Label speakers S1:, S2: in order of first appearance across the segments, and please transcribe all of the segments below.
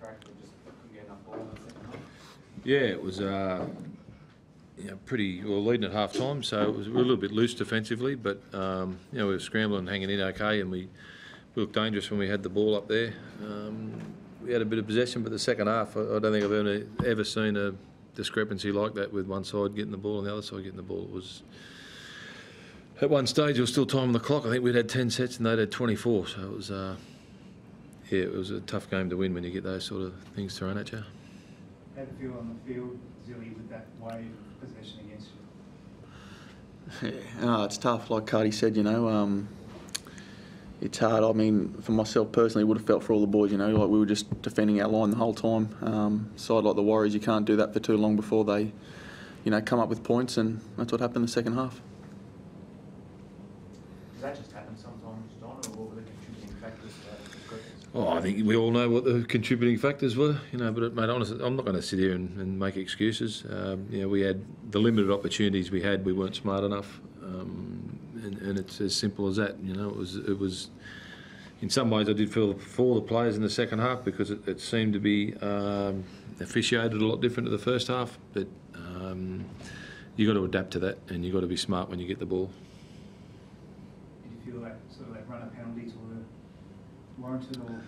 S1: crack, but just couldn't get enough ball in the second half?
S2: Yeah, it was pretty well leading at half time, so it was a little bit loose defensively, but we were scrambling and hanging in okay, and we looked dangerous when we had the ball up there. We had a bit of possession, but the second half, I don't think I've ever seen a discrepancy like that with one side getting the ball and the other side getting the ball. It was, at one stage, there was still time on the clock. I think we'd had 10 sets and they'd had 24, so it was, it was a tough game to win when you get those sort of things thrown at you.
S3: How do you feel on the field, Zilly, with that wave of possession against you?
S4: Yeah, it's tough, like Cardi said, it's hard. I mean, for myself personally, it would have felt for all the boys, like we were just defending our line the whole time. Side like the Warriors, you can't do that for too long before they, come up with points, and that's what happened in the second half.
S1: Does that just happen sometimes, Don, or what were the contributing factors to that discrepancy?
S2: Oh, I think we all know what the contributing factors were, but mate, honestly, I'm not going to sit here and make excuses. We had the limited opportunities we had, we weren't smart enough. And it's as simple as that. It was. In some ways, I did feel for the players in the second half because it seemed to be officiated a lot different to the first half. But you got to adapt to that, and you got to be smart when you get the ball.
S3: Did you feel that sort of that run of penalties were warranted, or?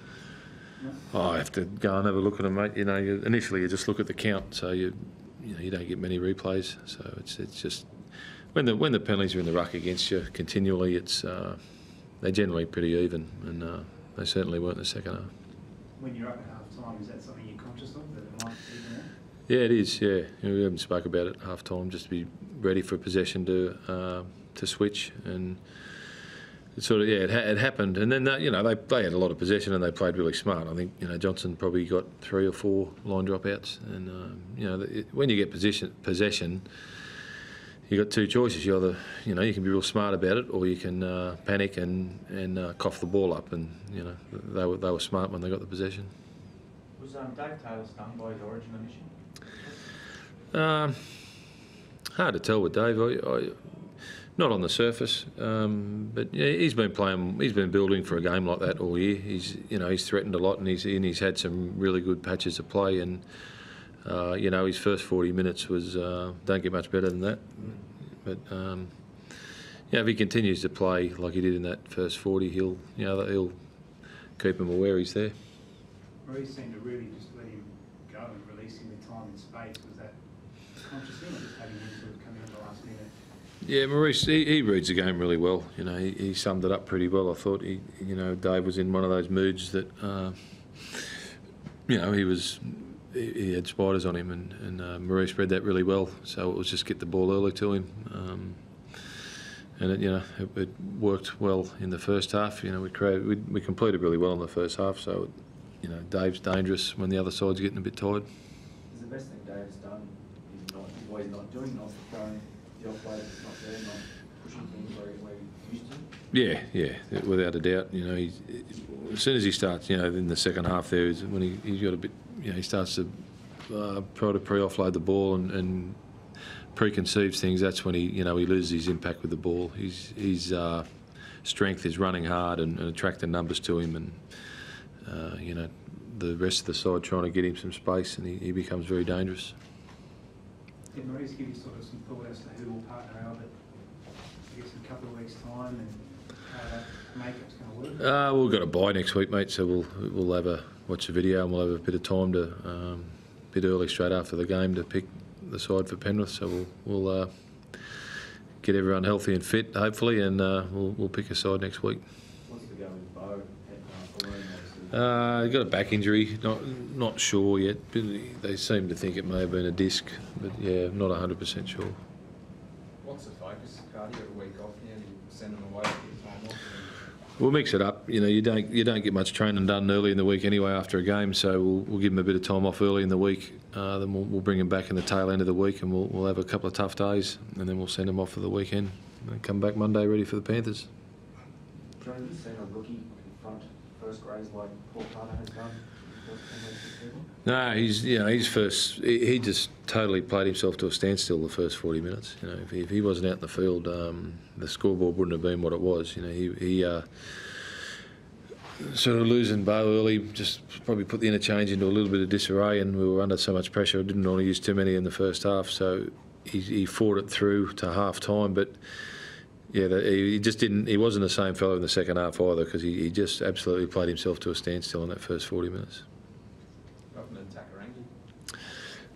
S3: No?
S2: Oh, I have to go and have a look at them, mate. Initially you just look at the count, so you don't get many replays. So it's just. When the penalties are in the ruck against you continually, they're generally pretty even, and they certainly weren't in the second half.
S3: When you're up at half time, is that something you're conscious of, that it might even out?
S2: Yeah, it is. Yeah, we haven't spoke about it at half time, just to be ready for possession to switch, and it sort of it happened, and then they had a lot of possession and they played really smart. I think Johnson probably got 3 or 4 line dropouts, and when you get possession. You've got 2 choices. You either, you can be real smart about it, or you can panic and cough the ball up. And they were smart when they got the possession.
S1: Was Dave Taylor stung by his Origin omission?
S2: Hard to tell with Dave. Not on the surface, but he's been playing. He's been building for a game like that all year. He's threatened a lot, and he's had some really good patches of play. And his first 40 minutes was don't get much better than that. But if he continues to play like he did in that first 40, he'll keep him aware he's there.
S3: Maurice seemed to really just let him go and releasing the time and space. Was that conscious thing, or just having him sort of come in the last minute?
S2: Yeah, Maurice, he reads the game really well. He summed it up pretty well. I thought Dave was in one of those moods that he had spiders on him, and Maurice read that really well. So it was just get the ball early to him, and it worked well in the first half. We completed really well in the first half. So Dave's dangerous when the other side's getting a bit tired.
S1: Is the best thing Dave's done is what he's not doing, not throwing the off play that's not there, not pushing things where he used to?
S2: Yeah, without a doubt. As soon as he starts, in the second half there, is when he's got a bit. He starts to try to pre-offload the ball and preconceives things. That's when he loses his impact with the ball. His strength is running hard and attracting numbers to him, and the rest of the side trying to get him some space, and he becomes very dangerous.
S3: Did Maurice give you sort of some thought as to who will partner out in a couple of weeks' time, and how that makeup's going to work?
S2: We've got a bye next week, mate, so we'll have watch the video, and we'll have a bit of time to a bit early straight after the game to pick the side for Penrith. So we'll get everyone healthy and fit, hopefully, and we'll pick a side next week.
S1: What's the go with Bo?
S2: He got a back injury, not sure yet. But they seem to think it may have been a disc, but yeah, not 100% sure.
S5: What's the focus, Cardi? A week off now, you send them away, get time off?
S2: We'll mix it up. You don't get much training done early in the week anyway after a game, so we'll give them a bit of time off early in the week. Then we'll bring them back in the tail end of the week, and we'll have a couple of tough days, and then we'll send them off for the weekend and come back Monday ready for the Panthers.
S1: John, have you seen a rookie confront first grades like Paul Carter has done?
S2: No, he just totally played himself to a standstill the first 40 minutes. If he wasn't out in the field, the scoreboard wouldn't have been what it was. sort of losing Bale early just probably put the interchange into a little bit of disarray, and we were under so much pressure. I didn't want to use too many in the first half, so he fought it through to half time. But yeah, he just didn't. He wasn't the same fellow in the second half either, because he just absolutely played himself to a standstill in that first 40 minutes.
S5: Up an attacker angle.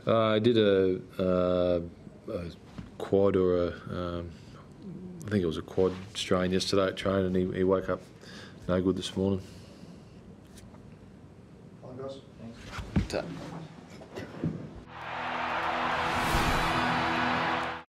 S2: I did a quad or I think it was a quad strain yesterday at train, and he woke up no good this morning.
S6: Fine, guys.
S5: Thanks.
S4: Ta.